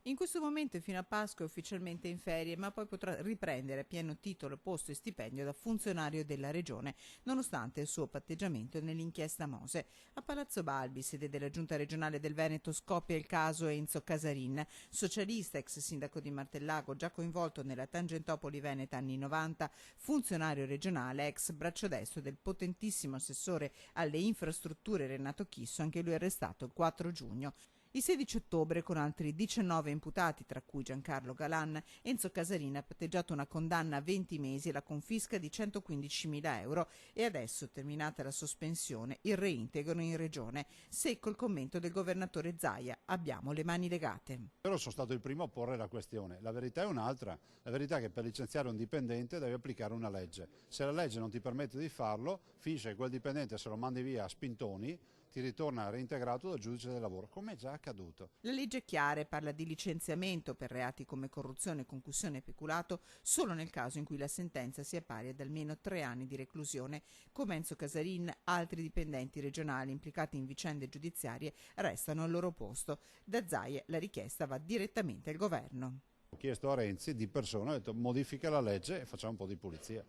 In questo momento fino a Pasqua è ufficialmente in ferie, ma poi potrà riprendere a pieno titolo posto e stipendio da funzionario della regione, nonostante il suo patteggiamento nell'inchiesta Mose. A Palazzo Balbi, sede della Giunta regionale del Veneto, scoppia il caso Enzo Casarin, socialista, ex sindaco di Martellago, già coinvolto nella Tangentopoli Veneta anni 90, funzionario regionale, ex braccio destro del potentissimo assessore alle infrastrutture Renato Chisso, anche lui arrestato il 4 giugno. Il 16 ottobre, con altri 19 imputati, tra cui Giancarlo Galan, Enzo Casarin ha patteggiato una condanna a 20 mesi e la confisca di 115.000 euro e adesso, terminata la sospensione, il reintegro in regione. Secco il commento del governatore Zaia: abbiamo le mani legate. Io sono stato il primo a porre la questione, la verità è un'altra, la verità è che per licenziare un dipendente devi applicare una legge, se la legge non ti permette di farlo, finisce che quel dipendente se lo mandi via a spintoni, ti ritorna reintegrato dal giudice del lavoro, come è già accaduto. La legge è chiara e parla di licenziamento per reati come corruzione, concussione e peculato solo nel caso in cui la sentenza sia pari ad almeno 3 anni di reclusione. Come Enzo Casarin, altri dipendenti regionali implicati in vicende giudiziarie restano al loro posto. Da Zaia la richiesta va direttamente al governo. Ho chiesto a Renzi di persona, ho detto modifica la legge e facciamo un po' di pulizia.